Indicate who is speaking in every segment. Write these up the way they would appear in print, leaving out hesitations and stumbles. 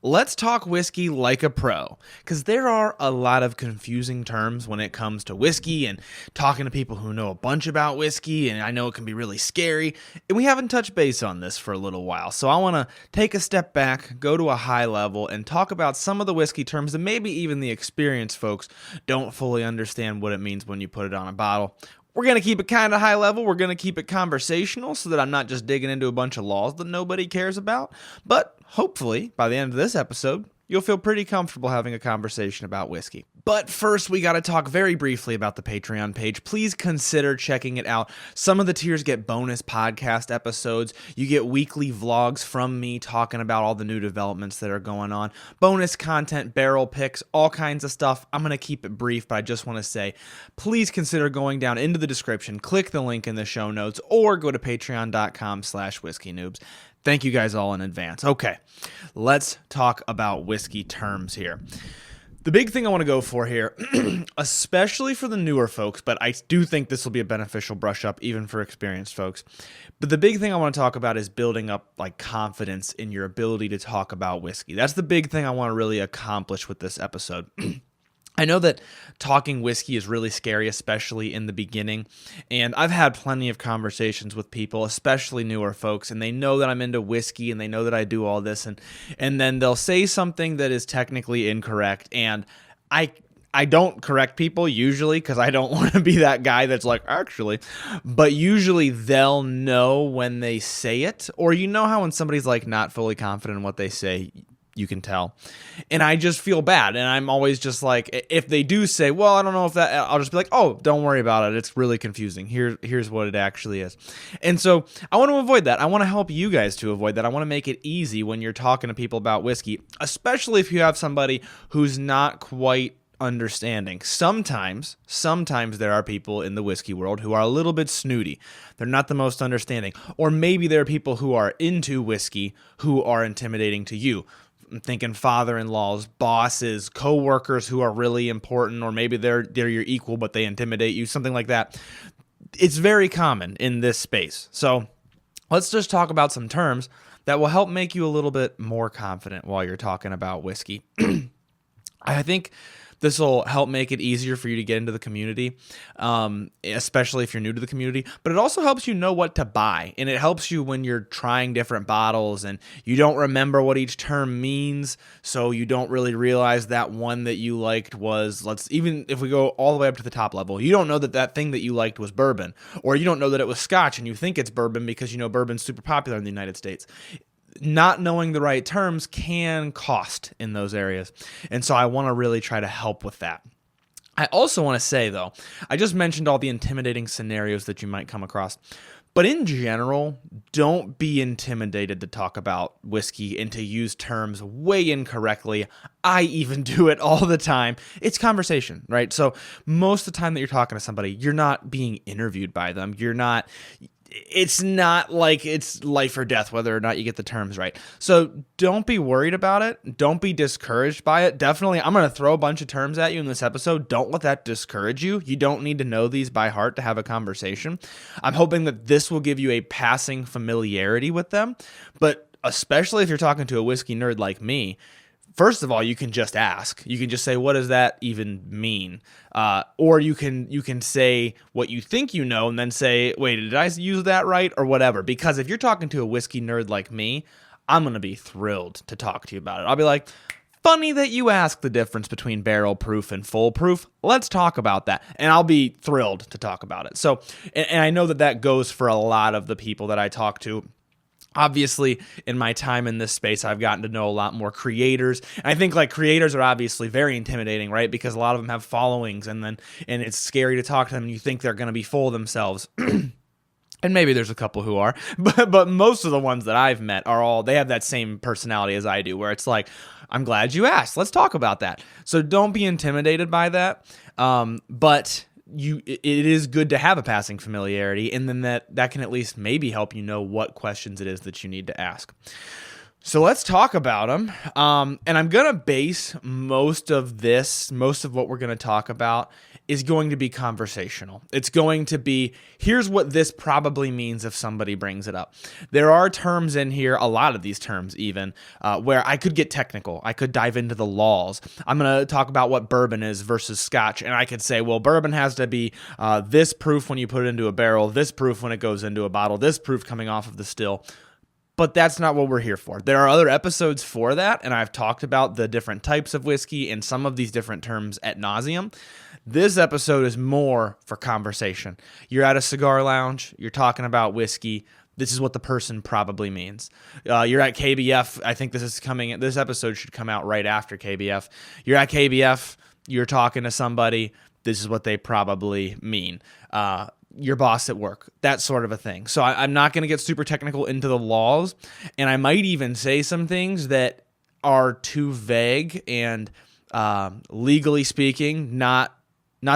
Speaker 1: Let's talk whiskey like a pro, because there are a lot of confusing terms when it comes to whiskey and talking to people who know a bunch about whiskey, and I know it can be really scary, and we haven't touched base on this for a little while, so I want to take a step back, go to a high level, and talk about some of the whiskey terms that maybe even the experienced folks don't fully understand what it means when you put it on a bottle. We're going to keep it kind of high level. We're going to keep it conversational so that I'm not just digging into a bunch of laws that nobody cares about. But hopefully, by the end of this episode, you'll feel pretty comfortable having a conversation about whiskey. But first, we got to talk very briefly about the Patreon page. Please consider checking it out. Some of the tiers get bonus podcast episodes. You get weekly vlogs from me talking about all the new developments that are going on. Bonus content, barrel picks, all kinds of stuff. I'm going to keep it brief, but I just want to say, please consider going down into the description, click the link in the show notes, or go to patreon.com/whiskeynoobs. Thank you guys all in advance. Okay, let's talk about whiskey terms here. The big thing I want to go for here, especially for the newer folks, but I do think this will be a beneficial brush up even for experienced folks. But the big thing I want to talk about is building up like confidence in your ability to talk about whiskey. That's the big thing I want to really accomplish with this episode. I know that talking whiskey is really scary, especially in the beginning, and I've had plenty of conversations with people, especially newer folks, and they know that I'm into whiskey, and they know that I do all this, and then they'll say something that is technically incorrect, and I don't correct people usually because I don't want to be that guy that's like, actually, but usually they'll know when they say it, or you know how when somebody's like not fully confident in what they say, you can tell. And I just feel bad. And I'm always just like, if they do say, well, I don't know if that, I'll just be like, oh, don't worry about it. It's really confusing. Here's what it actually is. And so I want to avoid that. I want to help you guys to avoid that. I want to make it easy when you're talking to people about whiskey, especially if you have somebody who's not quite understanding. Sometimes there are people in the whiskey world who are a little bit snooty. They're not the most understanding. Or maybe there are people who are into whiskey who are intimidating to you. I'm thinking father-in-laws, bosses, coworkers who are really important, or maybe they're your equal, but they intimidate you, something like that. It's very common in this space. So let's just talk about some terms that will help make you a little bit more confident while you're talking about whiskey. I think this will help make it easier for you to get into the community, especially if you're new to the community. But it also helps you know what to buy, and it helps you when you're trying different bottles and you don't remember what each term means, so you don't really realize that one that you liked was, even if we go all the way up to the top level, you don't know that thing that you liked was bourbon, or you don't know that it was scotch and you think it's bourbon because you know bourbon's super popular in the United States. Not knowing the right terms can cost in those areas. And so I want to really try to help with that. I also want to say, though, I just mentioned all the intimidating scenarios that you might come across. But in general, don't be intimidated to talk about whiskey and to use terms way incorrectly. I even do it all the time. It's conversation, right? So most of the time that you're talking to somebody, you're not being interviewed by them. It's not like it's life or death whether or not you get the terms right. So don't be worried about it. Don't be discouraged by it. Definitely, I'm going to throw a bunch of terms at you in this episode. Don't let that discourage you. You don't need to know these by heart to have a conversation. I'm hoping that this will give you a passing familiarity with them. But especially if you're talking to a whiskey nerd like me, first of all, you can just ask. You can just say, what does that even mean? Or you can say what you think you know and then say, wait, did I use that right? Or whatever. Because if you're talking to a whiskey nerd like me, I'm going to be thrilled to talk to you about it. I'll be like, funny that you asked the difference between barrel proof and full proof. Let's talk about that. And I'll be thrilled to talk about it. So, and I know that goes for a lot of the people that I talk to. Obviously, in my time in this space, I've gotten to know a lot more creators. And I think like creators are obviously very intimidating, right? Because a lot of them have followings, and it's scary to talk to them, and you think they're going to be full of themselves. And maybe there's a couple who are, but most of the ones that I've met they have that same personality as I do, where it's like, I'm glad you asked. Let's talk about that. So don't be intimidated by that. But it is good to have a passing familiarity, and then that can at least maybe help you know what questions it is that you need to ask. So let's talk about them. And I'm going to base most of what we're going to talk about is going to be conversational. It's going to be, here's what this probably means if somebody brings it up. There are terms in here, a lot of these terms even, where I could get technical. I could dive into the laws. I'm going to talk about what bourbon is versus scotch. And I could say, well, bourbon has to be this proof when you put it into a barrel, this proof when it goes into a bottle, this proof coming off of the still. But that's not what we're here for. There are other episodes for that, and I've talked about the different types of whiskey and some of these different terms ad nauseum. This episode is more for conversation. You're at a cigar lounge, you're talking about whiskey. This is what the person probably means. You're at KBF. I think this episode should come out right after KBF. You're at KBF, you're talking to somebody. This is what they probably mean. Your boss at work, that sort of a thing. So I'm not going to get super technical into the laws, and I might even say some things that are too vague and legally speaking, not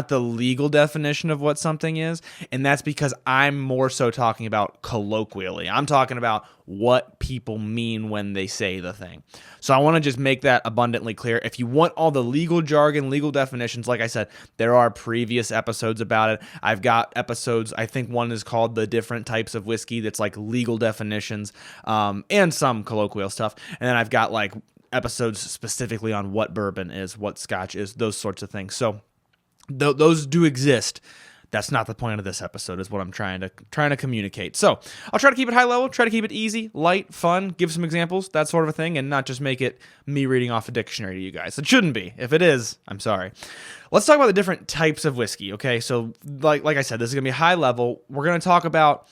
Speaker 1: the legal definition of what something is, and that's because I'm more so talking about colloquially. I'm talking about what people mean when they say the thing. So I want to just make that abundantly clear. If you want all the legal jargon, legal definitions, like I said, there are previous episodes about it. I've got episodes, I think one is called The Different Types of Whiskey, that's like legal definitions, and some colloquial stuff. And then I've got like episodes specifically on what bourbon is, what scotch is, those sorts of things. So those do exist. That's not the point of this episode, is what I'm trying to communicate. So I'll try to keep it high level, try to keep it easy, light, fun, give some examples, that sort of a thing, and not just make it me reading off a dictionary to you guys. It shouldn't be. If it is, I'm sorry. Let's talk about the different types of whiskey, okay? So like I said, this is going to be high level. We're going to talk about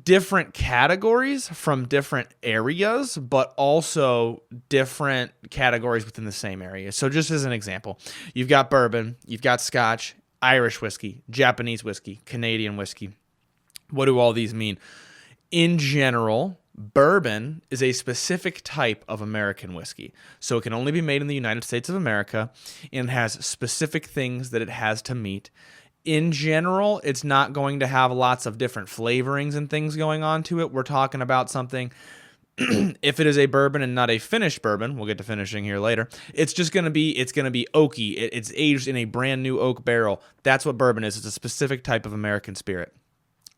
Speaker 1: different categories from different areas, but also different categories within the same area. So just as an example, you've got bourbon, you've got scotch, Irish whiskey, Japanese whiskey, Canadian whiskey. What do all these mean? In general, bourbon is a specific type of American whiskey. So it can only be made in the United States of America and has specific things that it has to meet. In general, it's not going to have lots of different flavorings and things going on to it. We're talking about something, if it is a bourbon and not a finished bourbon, we'll get to finishing here later, it's going to be oaky. It's aged in a brand new oak barrel. That's what bourbon is. It's a specific type of American spirit.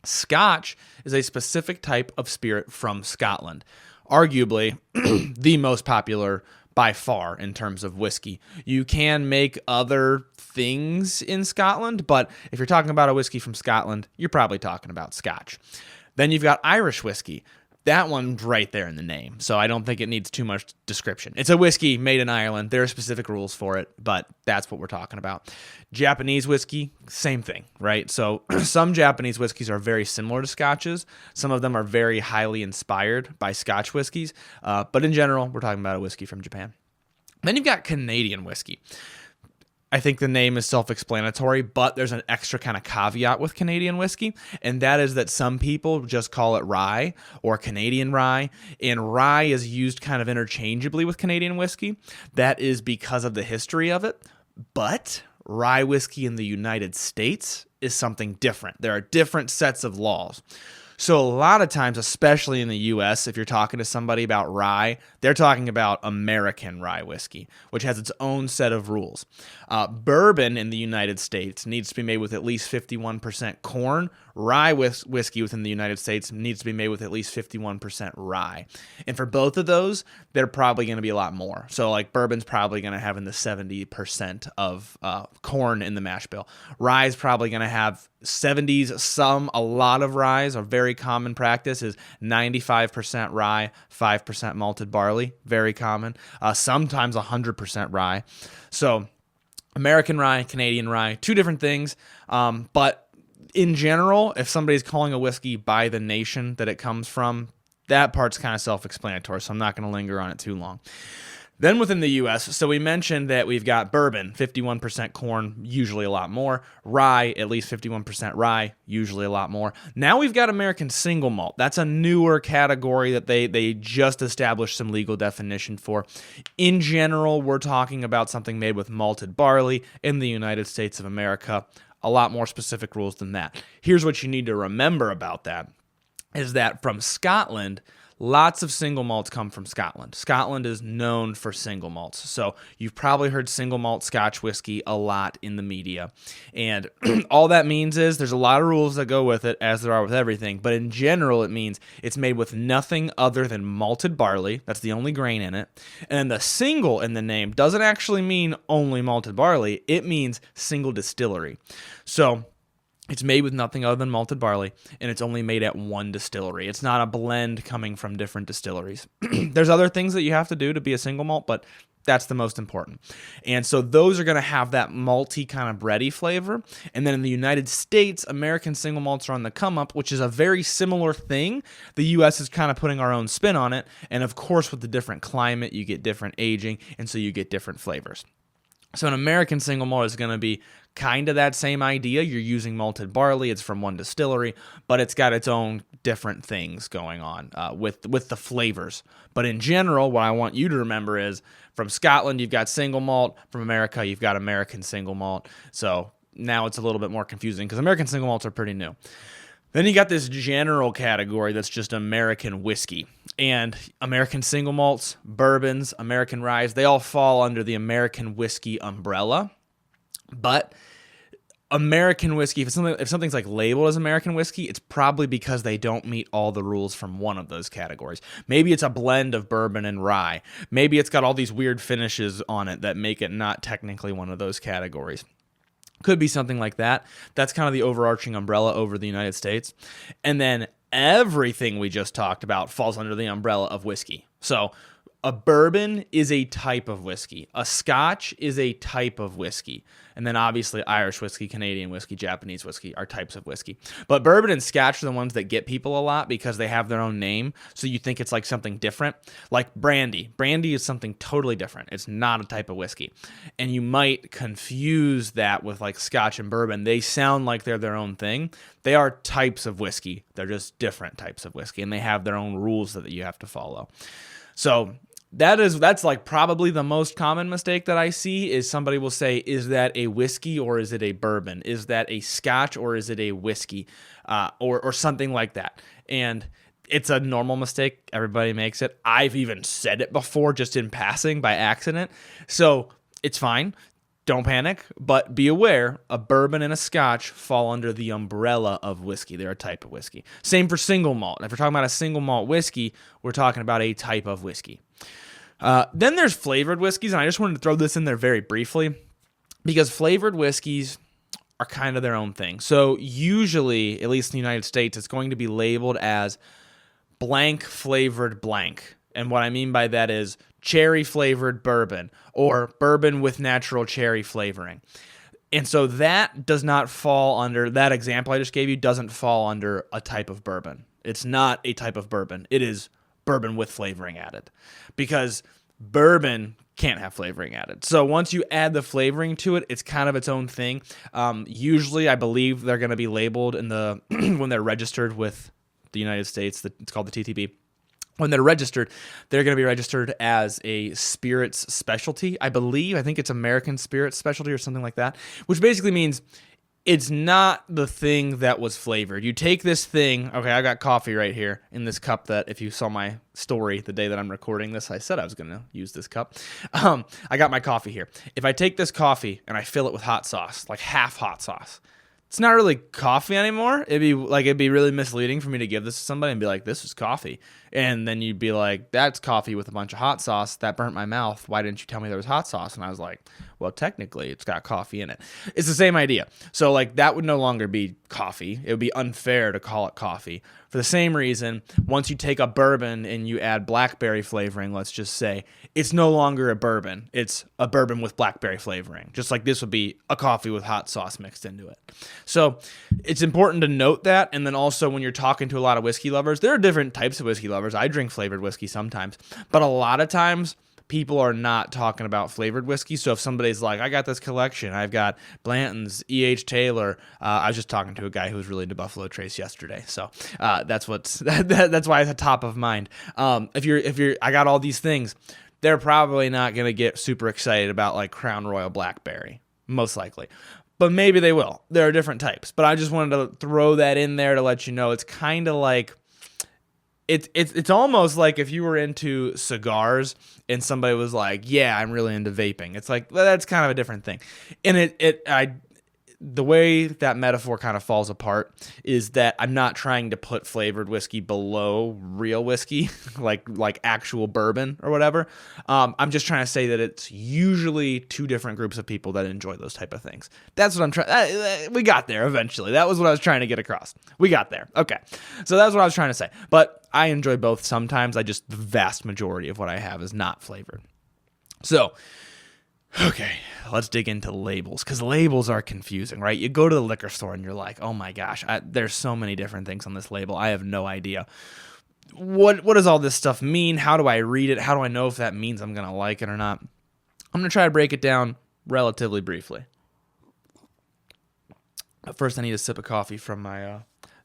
Speaker 1: Scotch is a specific type of spirit from Scotland. Arguably the most popular by far in terms of whiskey. You can make other things in Scotland, but if you're talking about a whiskey from Scotland, you're probably talking about Scotch. Then you've got Irish whiskey. That one's right there in the name, so I don't think it needs too much description. It's a whiskey made in Ireland. There are specific rules for it, but that's what we're talking about. Japanese whiskey, same thing, right? So some Japanese whiskeys are very similar to Scotches. Some of them are very highly inspired by Scotch whiskeys, but in general, we're talking about a whiskey from Japan. Then you've got Canadian whiskey. I think the name is self-explanatory, but there's an extra kind of caveat with Canadian whiskey, and that is that some people just call it rye or Canadian rye, and rye is used kind of interchangeably with Canadian whiskey. That is because of the history of it, but rye whiskey in the United States is something different. There are different sets of laws. So a lot of times, especially in the U.S., if you're talking to somebody about rye, they're talking about American rye whiskey, which has its own set of rules. Bourbon in the United States needs to be made with at least 51% corn. Rye whiskey within the United States needs to be made with at least 51% rye. And for both of those, they're probably going to be a lot more. So like bourbon's probably going to have in the 70% of corn in the mash bill. Rye is probably going to have 70s, a lot of ryes. A very common practice is 95% rye, 5% malted barley. Very common. Sometimes 100% rye. So American rye, Canadian rye, two different things. But in general, if somebody's calling a whiskey by the nation that it comes from, that part's kind of self-explanatory, so I'm not going to linger on it too long. Then within the U.S., so we mentioned that we've got bourbon, 51% corn, usually a lot more. Rye, at least 51% rye, usually a lot more. Now we've got American single malt. That's a newer category that they just established some legal definition for. In general, we're talking about something made with malted barley in the United States of America. A lot more specific rules than that. Here's what you need to remember about that, is that from Scotland, Lots of single malts come from Scotland. Scotland is known for single malts. So you've probably heard single malt Scotch whiskey a lot in the media. And all that means is there's a lot of rules that go with it, as there are with everything. But in general, it means it's made with nothing other than malted barley. That's the only grain in it. And the single in the name doesn't actually mean only malted barley. It means single distillery. So it's made with nothing other than malted barley, and it's only made at one distillery. It's not a blend coming from different distilleries. There's other things that you have to do to be a single malt, but that's the most important. And so those are going to have that malty kind of bready flavor. And then in the United States, American single malts are on the come up, which is a very similar thing. The U.S. is kind of putting our own spin on it. And of course, with the different climate, you get different aging, and so you get different flavors. So an American single malt is going to be kind of that same idea. You're using malted barley. It's from one distillery, but it's got its own different things going on with the flavors. But in general, what I want you to remember is from Scotland, you've got single malt. From America, you've got American single malt. So now it's a little bit more confusing because American single malts are pretty new. Then you got this general category that's just American whiskey. And American single malts, bourbons, American ryes, they all fall under the American whiskey umbrella. But American whiskey, if something's like labeled as American whiskey, it's probably because they don't meet all the rules from one of those categories. Maybe it's a blend of bourbon and rye. Maybe it's got all these weird finishes on it that make it not technically one of those categories. Could be something like that. That's kind of the overarching umbrella over the United States. And then everything we just talked about falls under the umbrella of whiskey. So a bourbon is a type of whiskey. A Scotch is a type of whiskey. And then obviously Irish whiskey, Canadian whiskey, Japanese whiskey are types of whiskey. But bourbon and Scotch are the ones that get people a lot because they have their own name. So you think it's like something different. Like brandy. Brandy is something totally different. It's not a type of whiskey. And you might confuse that with like Scotch and bourbon. They sound like they're their own thing. They are types of whiskey. They're just different types of whiskey. And they have their own rules that you have to follow. So that's like probably the most common mistake that I see is somebody will say, is that a whiskey or is it a bourbon? Is that a Scotch or is it a whiskey? Or something like that. And it's a normal mistake. Everybody makes it. I've even said it before just in passing by accident. So it's fine. Don't panic, but be aware, a bourbon and a Scotch fall under the umbrella of whiskey. They're a type of whiskey. Same for single malt. If we're talking about a single malt whiskey, we're talking about a type of whiskey. Then there's flavored whiskeys, and I just wanted to throw this in there very briefly because flavored whiskeys are kind of their own thing. So usually, at least in the United States, it's going to be labeled as blank flavored blank. And what I mean by that is cherry flavored bourbon or bourbon with natural cherry flavoring. And so that does not fall under, that example I just gave you doesn't fall under a type of bourbon. It's not a type of bourbon. It is bourbon with flavoring added because bourbon can't have flavoring added. So once you add the flavoring to it, it's kind of its own thing. Usually I believe they're going to be labeled in the when they're registered with the United States, it's called the TTB. When they're registered, they're going to be registered as a spirits specialty, I believe. I think it's American Spirits Specialty or something like that, which basically means it's not the thing that was flavored. You take this thing, okay, I got coffee right here in this cup that if you saw my story the day that I'm recording this, I said I was going to use this cup. I got my coffee here. If I take this coffee and I fill it with hot sauce, like half hot sauce, it's not really coffee anymore. It'd be really misleading for me to give this to somebody and be like, this is coffee. And then you'd be like, that's coffee with a bunch of hot sauce. That burnt my mouth. Why didn't you tell me there was hot sauce? And I was like, well, technically it's got coffee in it. It's the same idea. So like that would no longer be coffee. It would be unfair to call it coffee. For the same reason, once you take a bourbon and you add blackberry flavoring, let's just say, it's no longer a bourbon. It's a bourbon with blackberry flavoring. Just like this would be a coffee with hot sauce mixed into it. So it's important to note that. And then also when you're talking to a lot of whiskey lovers, there are different types of whiskey lovers. I drink flavored whiskey sometimes, but a lot of times people are not talking about flavored whiskey. So if somebody's like, I got this collection, I've got Blanton's, E.H. Taylor. I was just talking to a guy who was really into Buffalo Trace yesterday. So that's why it's top of mind. I got all these things, they're probably not going to get super excited about like Crown Royal Blackberry, most likely. But maybe they will. There are different types. But I just wanted to throw that in there to let you know it's kind of like It's almost like if you were into cigars and somebody was like, "Yeah, I'm really into vaping." It's like, well, that's kind of a different thing. And the way that metaphor kind of falls apart is that I'm not trying to put flavored whiskey below real whiskey, like actual bourbon or whatever. I'm just trying to say that it's usually two different groups of people that enjoy those type of things. That's what I'm trying. We got there eventually. That was what I was trying to get across. We got there. Okay, so that's what I was trying to say. But I enjoy both sometimes. The vast majority of what I have is not flavored. So. Okay, let's dig into labels, because labels are confusing, right? You go to the liquor store and you're like, oh my gosh, there's so many different things on this label. I have no idea. What does all this stuff mean? How do I read it? How do I know if that means I'm going to like it or not? I'm going to try to break it down relatively briefly. But first, I need a sip of coffee from my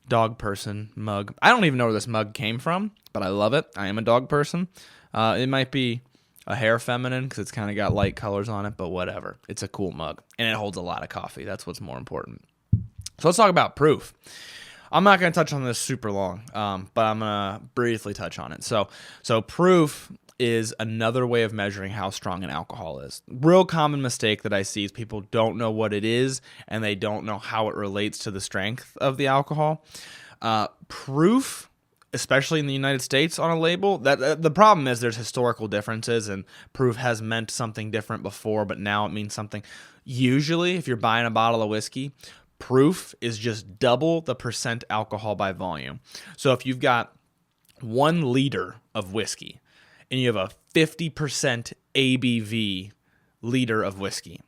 Speaker 1: dog person mug. I don't even know where this mug came from, but I love it. I am a dog person. It might be a hair feminine because it's kind of got light colors on it, but whatever. It's a cool mug, and it holds a lot of coffee. That's what's more important. So let's talk about proof. I'm not going to touch on this super long, but I'm going to briefly touch on it. So proof is another way of measuring how strong an alcohol is. Real common mistake that I see is people don't know what it is, and they don't know how it relates to the strength of the alcohol. Proof, especially in the United States on a label, that the problem is there's historical differences, and proof has meant something different before, but now it means something. Usually, if you're buying a bottle of whiskey, proof is just double the percent alcohol by volume. So if you've got 1 liter of whiskey and you have a 50% ABV liter of whiskey,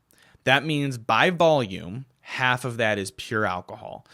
Speaker 1: that means by volume, half of that is pure alcohol.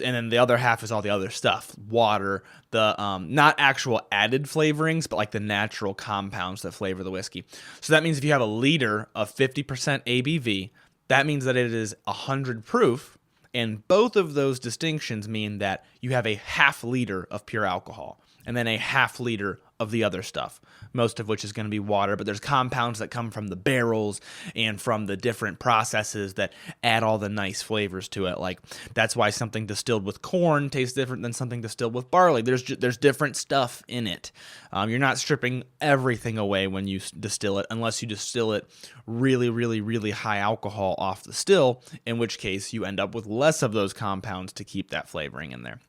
Speaker 1: And then the other half is all the other stuff, water, the not actual added flavorings, but like the natural compounds that flavor the whiskey. So that means if you have a liter of 50% ABV, that means that it is 100 proof. And both of those distinctions mean that you have a half liter of pure alcohol and then a half liter of the other stuff, most of which is going to be water, but there's compounds that come from the barrels and from the different processes that add all the nice flavors to it. Like, that's why something distilled with corn tastes different than something distilled with barley. There's different stuff in it. You're not stripping everything away when you distill it, unless you distill it really, really, really high alcohol off the still, in which case you end up with less of those compounds to keep that flavoring in there.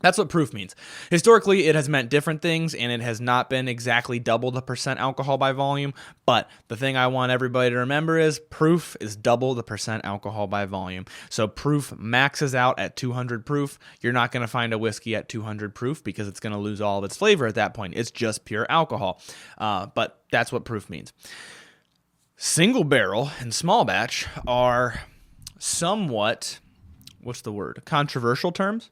Speaker 1: That's what proof means. Historically, it has meant different things, and it has not been exactly double the percent alcohol by volume, but the thing I want everybody to remember is proof is double the percent alcohol by volume. So proof maxes out at 200 proof. You're not going to find a whiskey at 200 proof because it's going to lose all of its flavor at that point. It's just pure alcohol, but that's what proof means. Single barrel and small batch are somewhat, controversial terms.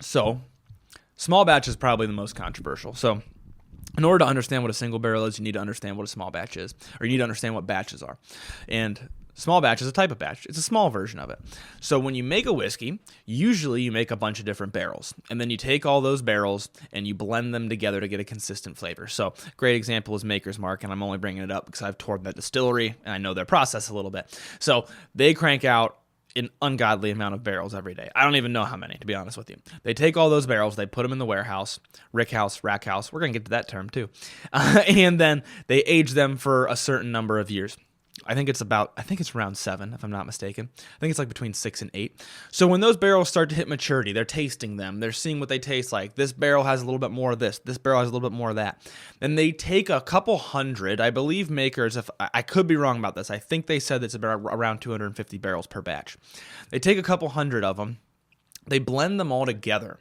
Speaker 1: So, small batch is probably the most controversial. So, in order to understand what a single barrel is, you need to understand what a small batch is, or you need to understand what batches are. And small batch is a type of batch. It's a small version of it. So, when you make a whiskey, usually you make a bunch of different barrels, and then you take all those barrels and you blend them together to get a consistent flavor. So, great example is Maker's Mark, and I'm only bringing it up because I've toured that distillery and I know their process a little bit. So, they crank out an ungodly amount of barrels every day. I don't even know how many, to be honest with you. They take all those barrels, they put them in the warehouse, rick house, rack house. We're going to get to that term too. And then they age them for a certain number of years. I think it's around 7, if I'm not mistaken. I think it's like between 6 and 8. So when those barrels start to hit maturity, they're tasting them. They're seeing what they taste like. This barrel has a little bit more of this. This barrel has a little bit more of that. Then they take a couple hundred, I believe Makers, if I could be wrong about this, I think they said it's about around 250 barrels per batch. They take a couple hundred of them. They blend them all together.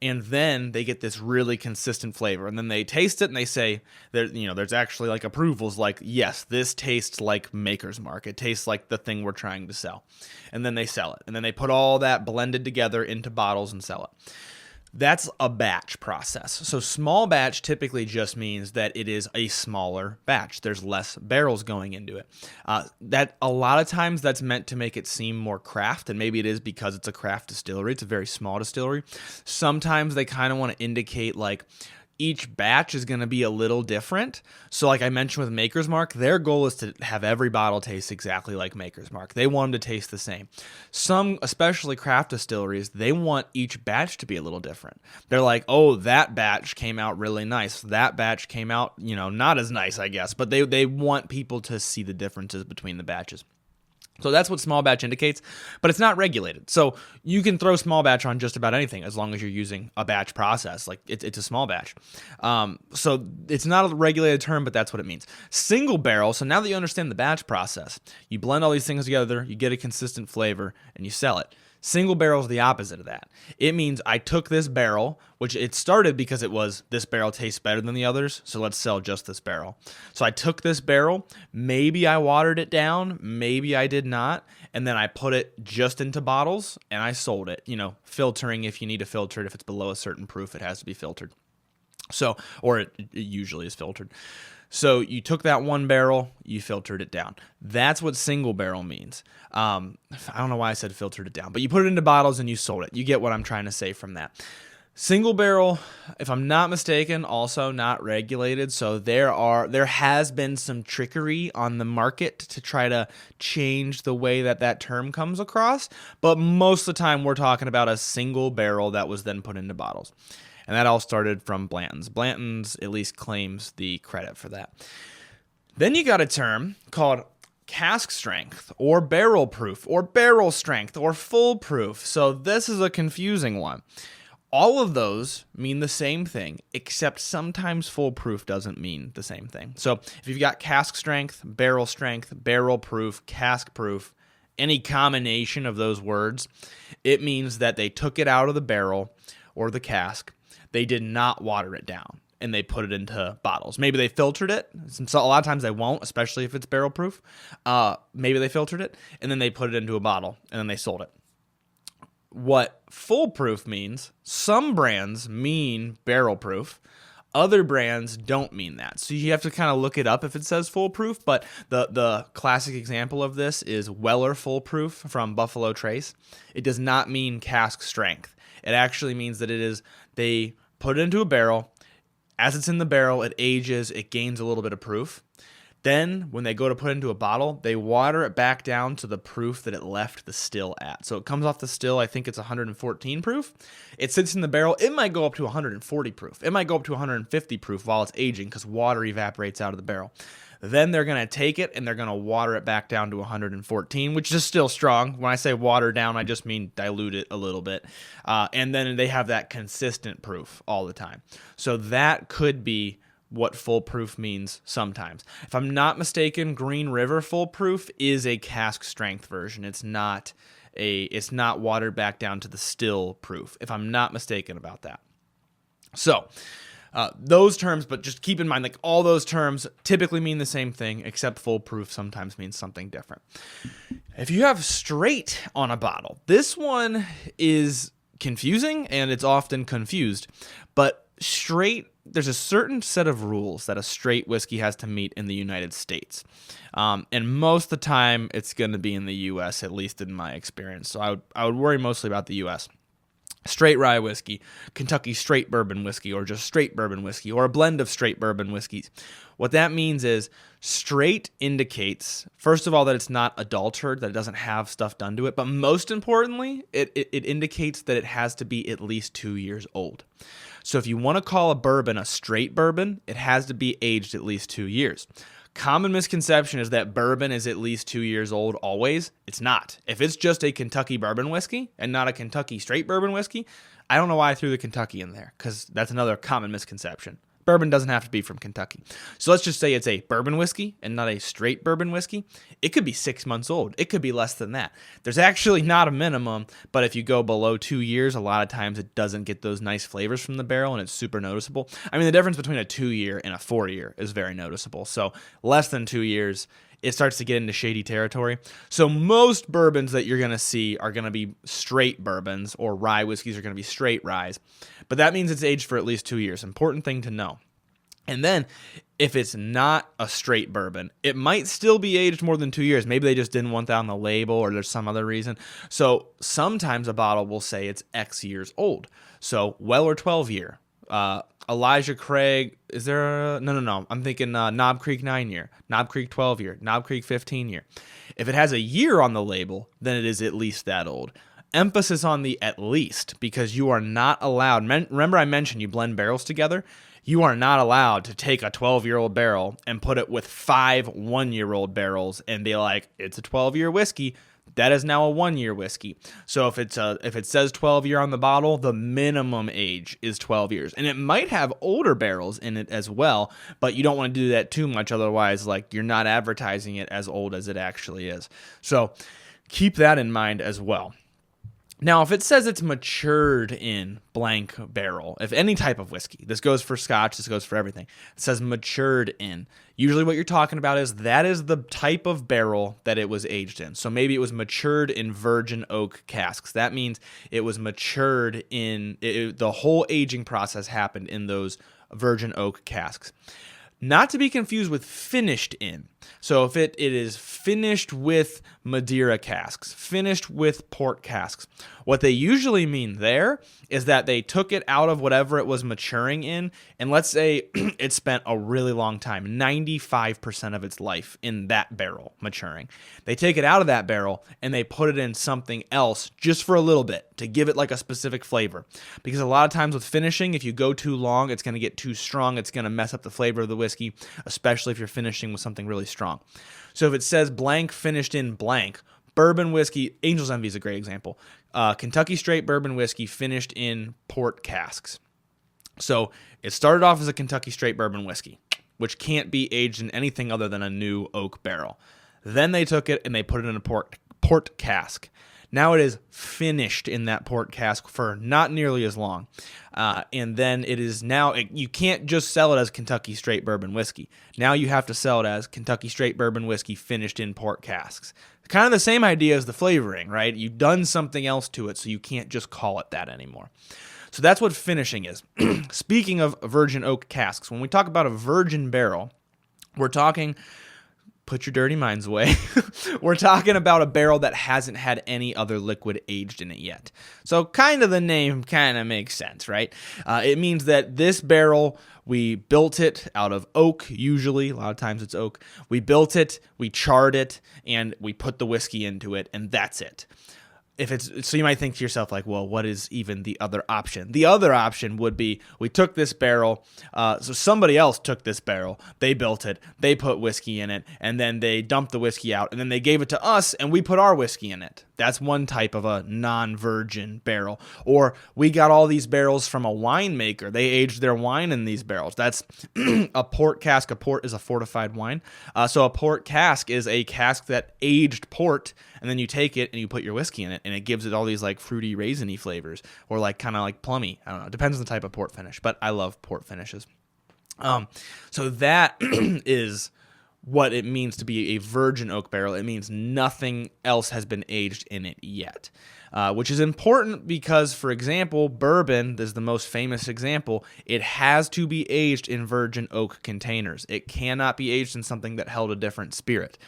Speaker 1: And then they get this really consistent flavor. And then they taste it and they say, there's actually like approvals like, yes, this tastes like Maker's Mark. It tastes like the thing we're trying to sell. And then they sell it. And then they put all that blended together into bottles and sell it. That's a batch process. So small batch typically just means that it is a smaller batch. There's less barrels going into it. That a lot of times that's meant to make it seem more craft, and maybe it is because it's a craft distillery. It's a very small distillery. Sometimes they kind of want to indicate like, each batch is going to be a little different. So like I mentioned with Maker's Mark, their goal is to have every bottle taste exactly like Maker's Mark. They want them to taste the same. Some, especially craft distilleries, they want each batch to be a little different. They're like, oh, that batch came out really nice. That batch came out, not as nice, I guess. But they want people to see the differences between the batches. So that's what small batch indicates, but it's not regulated. So you can throw small batch on just about anything as long as you're using a batch process. Like it's a small batch. So it's not a regulated term, but that's what it means. Single barrel. So now that you understand the batch process, you blend all these things together, you get a consistent flavor, and you sell it. Single barrel is the opposite of that. It means I took this barrel, which it started because it was this barrel tastes better than the others, so let's sell just this barrel. So I took this barrel, maybe I watered it down, maybe I did not, and then I put it just into bottles and I sold it. Filtering if you need to filter it. If it's below a certain proof, it has to be filtered. So, or it usually is filtered. So you took that one barrel, you filtered it down. That's what single barrel means. I don't know why I said filtered it down, but you put it into bottles and you sold it. You get what I'm trying to say from that. Single barrel, if I'm not mistaken, also not regulated. So there has been some trickery on the market to try to change the way that term comes across. But most of the time we're talking about a single barrel that was then put into bottles. And that all started from Blanton's. Blanton's at least claims the credit for that. Then you got a term called cask strength or barrel proof or barrel strength or full proof. So this is a confusing one. All of those mean the same thing, except sometimes full proof doesn't mean the same thing. So if you've got cask strength, barrel proof, cask proof, any combination of those words, it means that they took it out of the barrel or the cask. They did not water it down, and they put it into bottles. Maybe they filtered it. So a lot of times they won't, especially if it's barrel proof. Maybe they filtered it, and then they put it into a bottle, and then they sold it. What full proof means, some brands mean barrel proof. Other brands don't mean that. So you have to kind of look it up if it says full proof, but the classic example of this is Weller full proof from Buffalo Trace. It does not mean cask strength. It actually means that they put it into a barrel. As it's in the barrel, it ages, it gains a little bit of proof. Then, when they go to put it into a bottle, they water it back down to the proof that it left the still at. So it comes off the still, I think it's 114 proof. It sits in the barrel. It might go up to 140 proof. It might go up to 150 proof while it's aging because water evaporates out of the barrel. Then they're going to take it and they're going to water it back down to 114, which is still strong. When I say water down, I just mean dilute it a little bit. And then they have that consistent proof all the time. So that could be what full proof means sometimes. If I'm not mistaken, Green River full proof is a cask strength version. It's not watered back down to the still proof, if I'm not mistaken about that. So those terms, but just keep in mind, like all those terms typically mean the same thing, except full proof sometimes means something different. If you have straight on a bottle, this one is confusing and it's often confused, but straight, there's a certain set of rules that a straight whiskey has to meet in the United States. And most of the time it's going to be in the U.S., at least in my experience. So I would worry mostly about the U.S. Straight rye whiskey, Kentucky straight bourbon whiskey, or just straight bourbon whiskey, or a blend of straight bourbon whiskeys. What that means is straight indicates, first of all, that it's not adulterated, that it doesn't have stuff done to it, but most importantly, it indicates that it has to be at least 2 years old. So if you want to call a bourbon a straight bourbon, it has to be aged at least 2 years. Common misconception is that bourbon is at least 2 years old always. It's not. If it's just a Kentucky bourbon whiskey and not a Kentucky straight bourbon whiskey, I don't know why I threw the Kentucky in there, because that's another common misconception. Bourbon doesn't have to be from Kentucky. So let's just say it's a bourbon whiskey and not a straight bourbon whiskey. It could be 6 months old. It could be less than that. There's actually not a minimum, but if you go below 2 years, a lot of times it doesn't get those nice flavors from the barrel and it's super noticeable. I mean, the difference between a 2 year and a 4 year is very noticeable. So less than 2 years, it starts to get into shady territory. So most bourbons that you're going to see are going to be straight bourbons, or rye whiskeys are going to be straight ryes. But that means it's aged for at least 2 years. Important thing to know. And then if it's not a straight bourbon, it might still be aged more than 2 years. Maybe they just didn't want that on the label, or there's some other reason. So sometimes a bottle will say it's X years old. So Weller 12 year. Elijah Craig, is there no. I'm thinking Knob Creek 9-year, Knob Creek 12-year, Knob Creek 15-year. If it has a year on the label, then it is at least that old. Emphasis on the at least, because you are not allowed. Remember I mentioned you blend barrels together? You are not allowed to take a 12-year-old barrel and put it with 5 1-year-old barrels and be like, it's a 12-year whiskey. That is now a 1-year whiskey. So if it says 12-year on the bottle, the minimum age is 12 years. And it might have older barrels in it as well, but you don't want to do that too much. Otherwise, like, you're not advertising it as old as it actually is. So keep that in mind as well. Now, if it says it's matured in blank barrel, if any type of whiskey, this goes for Scotch, this goes for everything, it says matured in, usually what you're talking about is that is the type of barrel that it was aged in. So maybe it was matured in virgin oak casks. That means it was matured in, the whole aging process happened in those virgin oak casks. Not to be confused with finished in. So if it is finished with Madeira casks, finished with port casks, what they usually mean there is that they took it out of whatever it was maturing in, and let's say it spent a really long time, 95% of its life in that barrel maturing. They take it out of that barrel and they put it in something else just for a little bit to give it like a specific flavor. Because a lot of times with finishing, if you go too long, it's going to get too strong. It's going to mess up the flavor of the whiskey, especially if you're finishing with something really strong. So if it says blank finished in blank, bourbon whiskey, Angel's Envy is a great example. Kentucky straight bourbon whiskey finished in port casks. So it started off as a Kentucky straight bourbon whiskey, which can't be aged in anything other than a new oak barrel. Then they took it and they put it in a port cask. Now it is finished in that port cask for not nearly as long. And then it is now, you can't just sell it as Kentucky straight bourbon whiskey. Now you have to sell it as Kentucky straight bourbon whiskey finished in port casks. Kind of the same idea as the flavoring, right? You've done something else to it, so you can't just call it that anymore. So that's what finishing is. Speaking of virgin oak casks, when we talk about a virgin barrel, we're talking, put your dirty minds away, we're talking about a barrel that hasn't had any other liquid aged in it yet. So kind of the name kind of makes sense, right? It means that this barrel, we built it out of oak, usually. A lot of times it's oak. We built it, we charred it, and we put the whiskey into it, and that's it. So you might think to yourself, like, well, what is even the other option? The other option would be we took this barrel, so somebody else took this barrel, they built it, they put whiskey in it, and then they dumped the whiskey out, and then they gave it to us, and we put our whiskey in it. That's one type of a non-virgin barrel. Or we got all these barrels from a winemaker. They aged their wine in these barrels. That's a port cask. A port is a fortified wine. So a port cask is a cask that aged port, and then you take it and you put your whiskey in it, and it gives it all these like fruity, raisiny flavors, or like kind of like plummy. I don't know. It depends on the type of port finish, but I love port finishes. So that is what it means to be a virgin oak barrel. It means nothing else has been aged in it yet, which is important because, for example, bourbon, this is the most famous example, it has to be aged in virgin oak containers. It cannot be aged in something that held a different spirit.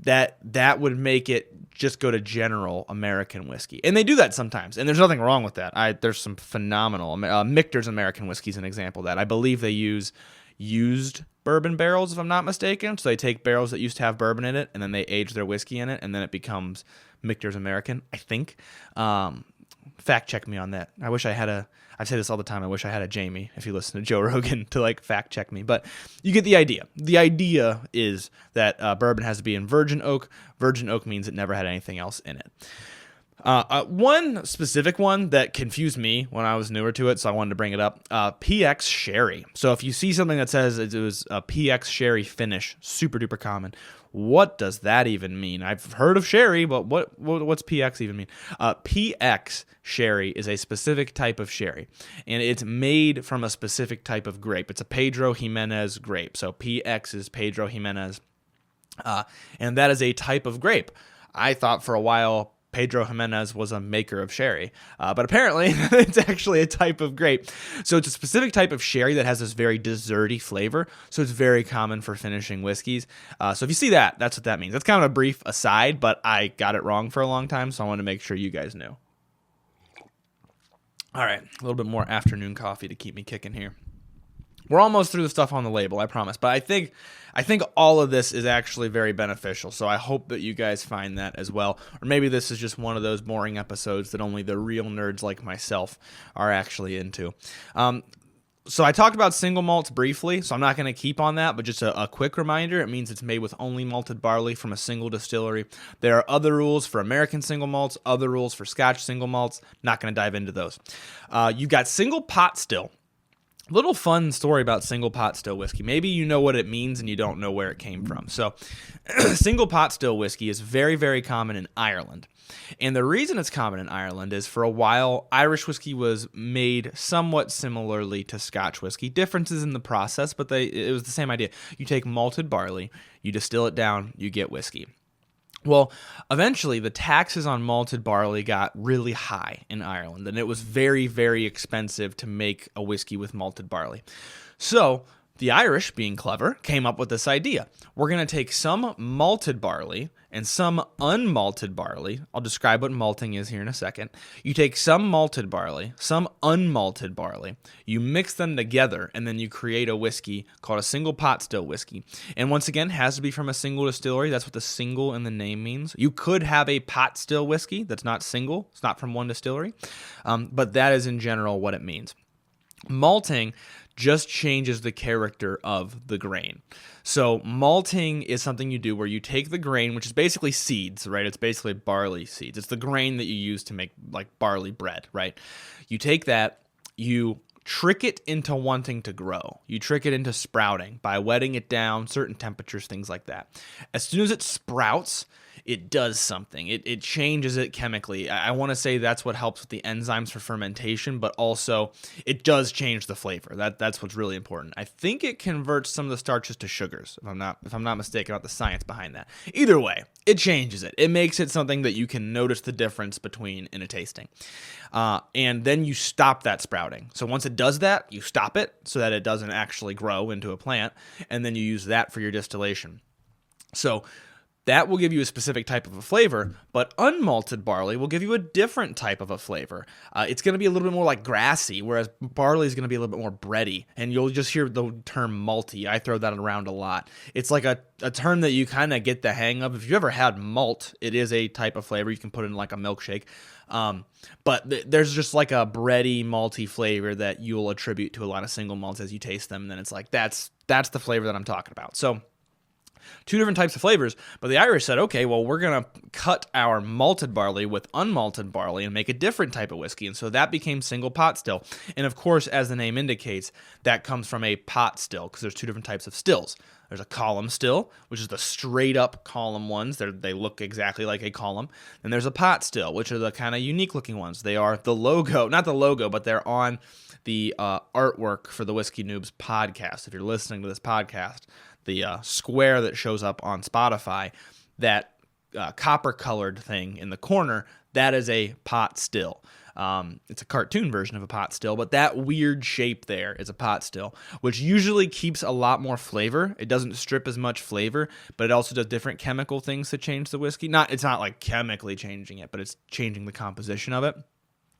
Speaker 1: That would make it just go to general American whiskey. And they do that sometimes, and there's nothing wrong with that. There's some phenomenal, Michter's American whiskey is an example of that. I believe they use used bourbon barrels, if I'm not mistaken. So they take barrels that used to have bourbon in it, and then they age their whiskey in it, and then it becomes Michter's American, I think. Fact check me on that. I say this all the time, I wish I had a Jamie, if you listen to Joe Rogan, to like fact check me. But you get the idea. The idea is that bourbon has to be in virgin oak. Virgin oak means it never had anything else in it. One specific one that confused me when I was newer to it, so I wanted to bring it up, PX Sherry. So if you see something that says it was a PX Sherry finish, super duper common. What does that even mean? I've heard of sherry, but what's PX even mean? PX sherry is a specific type of sherry, and it's made from a specific type of grape. It's a Pedro Jimenez grape. So PX is Pedro Jimenez, and that is a type of grape. I thought for a while Pedro Jimenez was a maker of sherry, but apparently it's actually a type of grape. So it's a specific type of sherry that has this very desserty flavor, so it's very common for finishing whiskeys. So if you see that, that's what that means. That's kind of a brief aside, but I got it wrong for a long time, so I wanted to make sure you guys knew. All right, a little bit more afternoon coffee to keep me kicking here. We're almost through the stuff on the label, I promise. But I think all of this is actually very beneficial. So I hope that you guys find that as well. Or maybe this is just one of those boring episodes that only the real nerds like myself are actually into. So I talked about single malts briefly, so I'm not going to keep on that, but just a quick reminder, it means it's made with only malted barley from a single distillery. There are other rules for American single malts, other rules for Scotch single malts. Not going to dive into those. You got single pot still. Little fun story about single pot still whiskey. Maybe you know what it means and you don't know where it came from. So single pot still whiskey is very, very common in Ireland. And the reason it's common in Ireland is for a while, Irish whiskey was made somewhat similarly to Scotch whiskey. Differences in the process, but it was the same idea. You take malted barley, you distill it down, you get whiskey. Well, eventually the taxes on malted barley got really high in Ireland, and it was very, very expensive to make a whiskey with malted barley. So the Irish, being clever, came up with this idea. We're going to take some malted barley and some unmalted barley. I'll describe what malting is here in a second. You take some malted barley, some unmalted barley, you mix them together, and then you create a whiskey called a single pot still whiskey. And once again, has to be from a single distillery. That's what the single in the name means. You could have a pot still whiskey that's not single. It's not from one distillery. But that is in general what it means. Malting just changes the character of the grain. So malting is something you do where you take the grain, which is basically seeds, right? It's basically barley seeds. It's the grain that you use to make like barley bread, right? You take that, you trick it into wanting to grow. You trick it into sprouting by wetting it down, certain temperatures, things like that. As soon as it sprouts, it does something. It changes it chemically. I want to say that's what helps with the enzymes for fermentation, but also it does change the flavor. That's what's really important. I think it converts some of the starches to sugars, if I'm not mistaken about the science behind that. Either way, it changes it. It makes it something that you can notice the difference between in a tasting. And then you stop that sprouting. So once it does that, you stop it so that it doesn't actually grow into a plant, and then you use that for your distillation. So that will give you a specific type of a flavor, but unmalted barley will give you a different type of a flavor. It's going to be a little bit more like grassy, whereas barley is going to be a little bit more bready, and you'll just hear the term malty. I throw that around a lot. It's like a term that you kind of get the hang of. If you've ever had malt, it is a type of flavor. You can put it in like a milkshake. But there's just like a bready, malty flavor that you'll attribute to a lot of single malts as you taste them, and then it's like, that's the flavor that I'm talking about. So two different types of flavors, but the Irish said, okay, well, we're going to cut our malted barley with unmalted barley and make a different type of whiskey, and so that became single pot still. And of course, as the name indicates, that comes from a pot still, because there's two different types of stills. There's a column still, which is the straight up column ones. They look exactly like a column. Then there's a pot still, which are the kind of unique looking ones. They are the logo, not the logo, but they're on the artwork for the Whiskey Noobs podcast. If you're listening to this podcast, the square that shows up on Spotify, that copper-colored thing in the corner, that is a pot still. It's a cartoon version of a pot still, but that weird shape there is a pot still, which usually keeps a lot more flavor. It doesn't strip as much flavor, but it also does different chemical things to change the whiskey. It's not like chemically changing it, but it's changing the composition of it.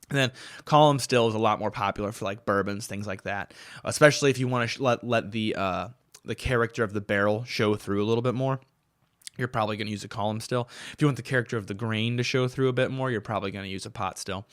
Speaker 1: And then column still is a lot more popular for like bourbons, things like that, especially if you want to let the character of the barrel show through a little bit more. You're probably going to use a column still. If you want the character of the grain to show through a bit more, you're probably going to use a pot still.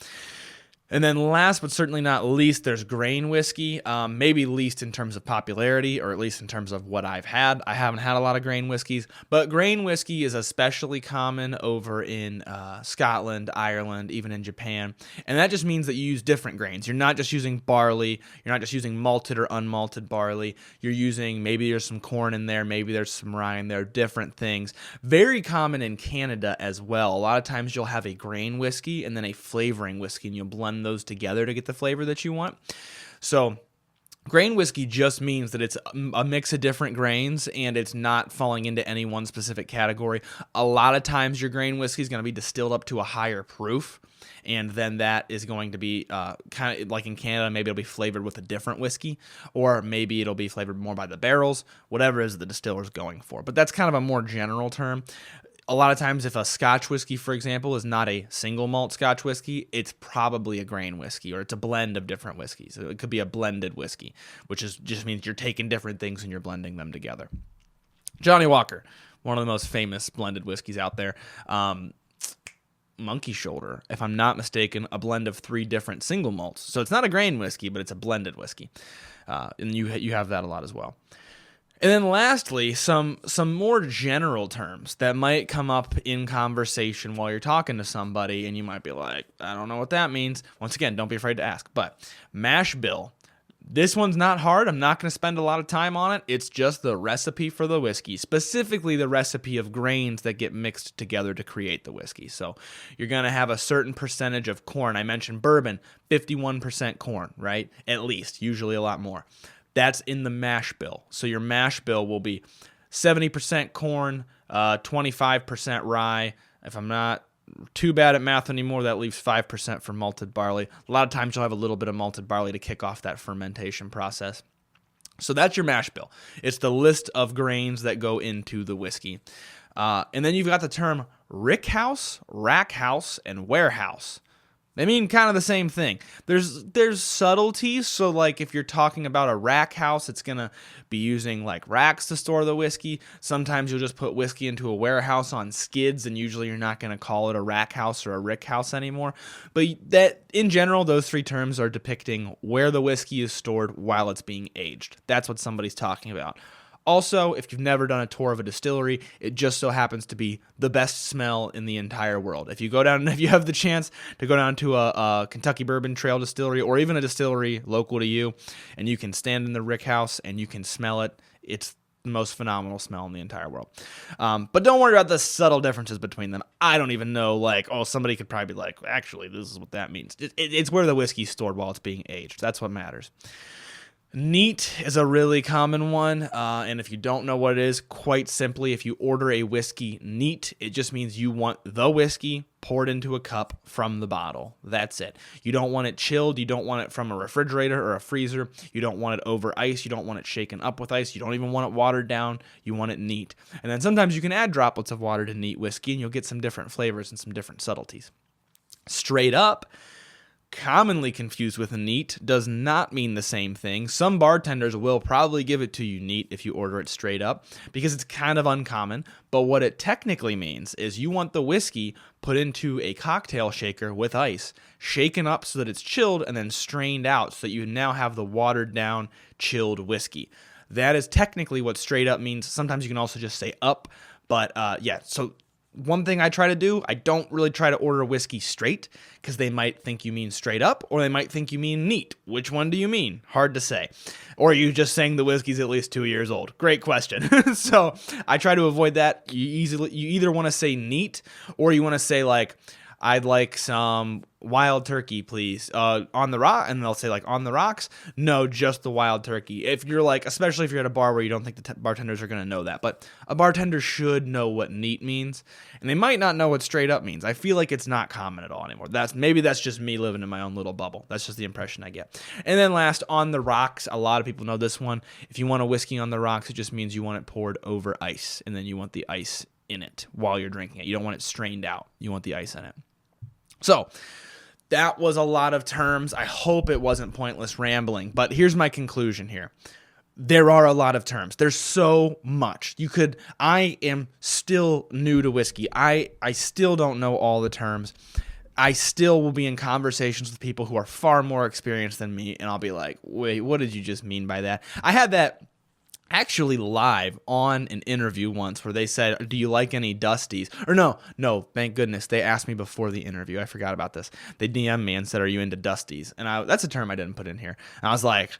Speaker 1: And then last but certainly not least, there's grain whiskey, maybe least in terms of popularity, or at least in terms of what I've had. I haven't had a lot of grain whiskeys, but grain whiskey is especially common over in Scotland, Ireland, even in Japan. And that just means that you use different grains. You're not just using barley. You're not just using malted or unmalted barley. You're using, maybe there's some corn in there, maybe there's some rye in there, different things. Very common in Canada as well. A lot of times you'll have a grain whiskey and then a flavoring whiskey, and you'll blend those together to get the flavor that you want. So grain whiskey just means that it's a mix of different grains, and it's not falling into any one specific category. A lot of times your grain whiskey is going to be distilled up to a higher proof, and then that is going to be kind of like in Canada, maybe it'll be flavored with a different whiskey, or maybe it'll be flavored more by the barrels, whatever is the distiller's going for. But that's kind of a more general term. A lot of times if a Scotch whiskey, for example, is not a single malt Scotch whiskey, it's probably a grain whiskey, or it's a blend of different whiskeys. So it could be a blended whiskey, which just means you're taking different things and you're blending them together. Johnny Walker, one of the most famous blended whiskeys out there. Monkey Shoulder, if I'm not mistaken, a blend of 3 different single malts. So it's not a grain whiskey, but it's a blended whiskey. And you have that a lot as well. And then lastly, some more general terms that might come up in conversation while you're talking to somebody, and you might be like, I don't know what that means. Once again, don't be afraid to ask. But mash bill. This one's not hard. I'm not going to spend a lot of time on it. It's just the recipe for the whiskey, specifically the recipe of grains that get mixed together to create the whiskey. So you're going to have a certain percentage of corn. I mentioned bourbon, 51% corn, right? At least, usually a lot more. That's in the mash bill. So your mash bill will be 70% corn, 25% rye. If I'm not too bad at math anymore, that leaves 5% for malted barley. A lot of times you'll have a little bit of malted barley to kick off that fermentation process. So that's your mash bill. It's the list of grains that go into the whiskey. And then you've got the term rickhouse, rack house, and warehouse. They mean kind of the same thing. There's subtleties. So like if you're talking about a rack house, it's going to be using like racks to store the whiskey. Sometimes you'll just put whiskey into a warehouse on skids, and usually you're not going to call it a rack house or a rick house anymore. But that in general, those 3 terms are depicting where the whiskey is stored while it's being aged. That's what somebody's talking about. Also, if you've never done a tour of a distillery, it just so happens to be the best smell in the entire world. If you go down, if you have the chance to go down to a Kentucky Bourbon Trail distillery, or even a distillery local to you, and you can stand in the rick house and you can smell it, it's the most phenomenal smell in the entire world. But don't worry about the subtle differences between them. I don't even know, like, somebody could probably be like, actually, this is what that means. It's where the whiskey's stored while it's being aged. That's what matters. Neat is a really common one, and if you don't know what it is, quite simply, if you order a whiskey neat, it just means you want the whiskey poured into a cup from the bottle. That's it. You don't want it chilled. You don't want it from a refrigerator or a freezer. You don't want it over ice. You don't want it shaken up with ice. You don't even want it watered down. You want it neat. And then sometimes you can add droplets of water to neat whiskey, and you'll get some different flavors and some different subtleties. Straight up, commonly confused with a neat, does not mean the same thing. Some bartenders will probably give it to you neat if you order it straight up, because it's kind of uncommon. But what it technically means is you want the whiskey put into a cocktail shaker with ice, shaken up so that it's chilled, and then strained out so that you now have the watered down, chilled whiskey. That is technically what straight up means. Sometimes you can also just say up, but so one thing I try to do, I don't really try to order whiskey straight, because they might think you mean straight up, or they might think you mean neat. Which one do you mean? Hard to say. Or are you just saying the whiskey's at least 2 years old? Great question. So I try to avoid that. You either want to say neat, or you want to say like, I'd like some wild turkey, please, on the rock, and they'll say like on the rocks. No, just the wild turkey. If you're like, especially if you're at a bar where you don't think the bartenders are going to know that, but a bartender should know what neat means, and they might not know what straight up means. I feel like it's not common at all anymore. Maybe that's just me living in my own little bubble. That's just the impression I get. And then last, on the rocks, a lot of people know this one. If you want a whiskey on the rocks, it just means you want it poured over ice, and then you want the ice in it while you're drinking it. You don't want it strained out. You want the ice in it. So that was a lot of terms. I hope it wasn't pointless rambling, but here's my conclusion here. There are a lot of terms. There's so much. I am still new to whiskey. I still don't know all the terms. I still will be in conversations with people who are far more experienced than me, and I'll be like, wait, what did you just mean by that? I had that actually live on an interview once where they said, do you like any Dusties? Or no, thank goodness. They asked me before the interview. I forgot about this. They DM'd me and said, are you into Dusties? And that's a term I didn't put in here. And I was like,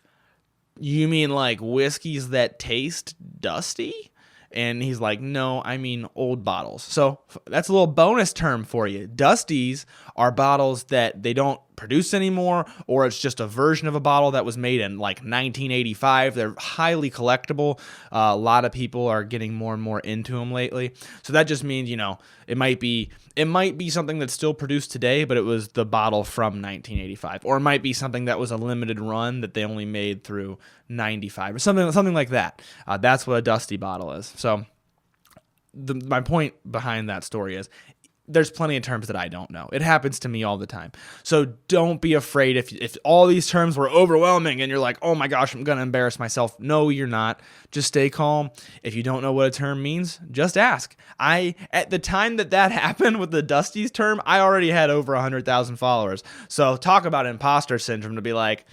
Speaker 1: you mean like whiskeys that taste dusty? And he's like, no, I mean old bottles. So that's a little bonus term for you. Dusties are bottles that they don't produce anymore, or it's just a version of a bottle that was made in like 1985. They're highly collectible. A lot of people are getting more and more into them lately. So that just means, it might be something that's still produced today, but it was the bottle from 1985. Or it might be something that was a limited run that they only made through 95 or something like that. That's what a dusty bottle is. So my point behind that story is there's plenty of terms that I don't know. It happens to me all the time. So don't be afraid if all these terms were overwhelming and you're like, oh my gosh, I'm going to embarrass myself. No, you're not. Just stay calm. If you don't know what a term means, just ask. At the time that happened with the Dusty's term, I already had over 100,000 followers. So talk about imposter syndrome to be like,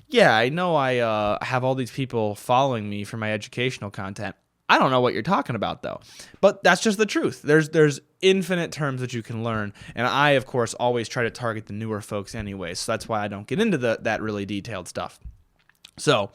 Speaker 1: yeah, I know I have all these people following me for my educational content. I don't know what you're talking about, though. But that's just the truth. There's infinite terms that you can learn. And I, of course, always try to target the newer folks anyway. So that's why I don't get into that really detailed stuff. So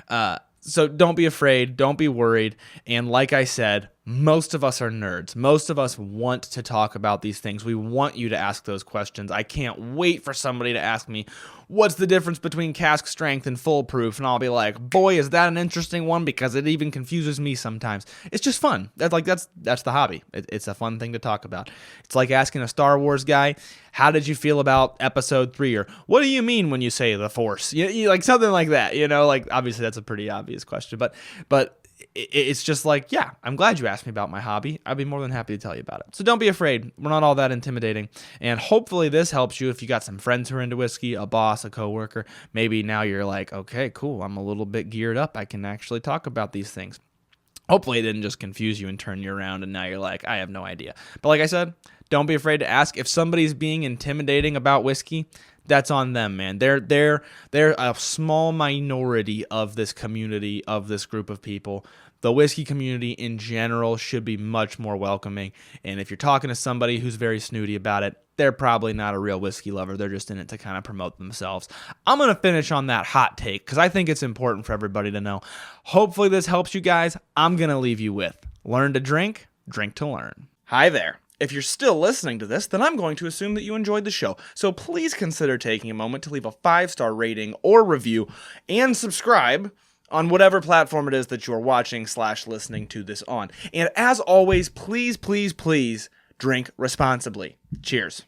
Speaker 1: don't be afraid. Don't be worried. And like I said, most of us are nerds. Most of us want to talk about these things. We want you to ask those questions. I can't wait for somebody to ask me, what's the difference between cask strength and foolproof? And I'll be like, boy, is that an interesting one, because it even confuses me sometimes. It's just fun. That's the hobby. It's a fun thing to talk about. It's like asking a Star Wars guy, how did you feel about episode 3? Or what do you mean when you say the Force? You like something like that, like obviously that's a pretty obvious question, but it's just like, yeah, I'm glad you asked me about my hobby. I'd be more than happy to tell you about it. So don't be afraid. We're not all that intimidating. And hopefully this helps you if you got some friends who are into whiskey, a boss, a coworker. Maybe now you're like, okay, cool. I'm a little bit geared up. I can actually talk about these things. Hopefully it didn't just confuse you and turn you around and now you're like, I have no idea. But like I said, don't be afraid to ask. If somebody's being intimidating about whiskey, that's on them, man. They're a small minority of this community, of this group of people. The whiskey community in general should be much more welcoming. And if you're talking to somebody who's very snooty about it, they're probably not a real whiskey lover. They're just in it to kind of promote themselves. I'm going to finish on that hot take because I think it's important for everybody to know. Hopefully this helps you guys. I'm going to leave you with learn to drink, drink to learn. Hi there. If you're still listening to this, then I'm going to assume that you enjoyed the show. So please consider taking a moment to leave a 5-star rating or review and subscribe on whatever platform it is that you're watching/listening to this on. And as always, please, please, please drink responsibly. Cheers.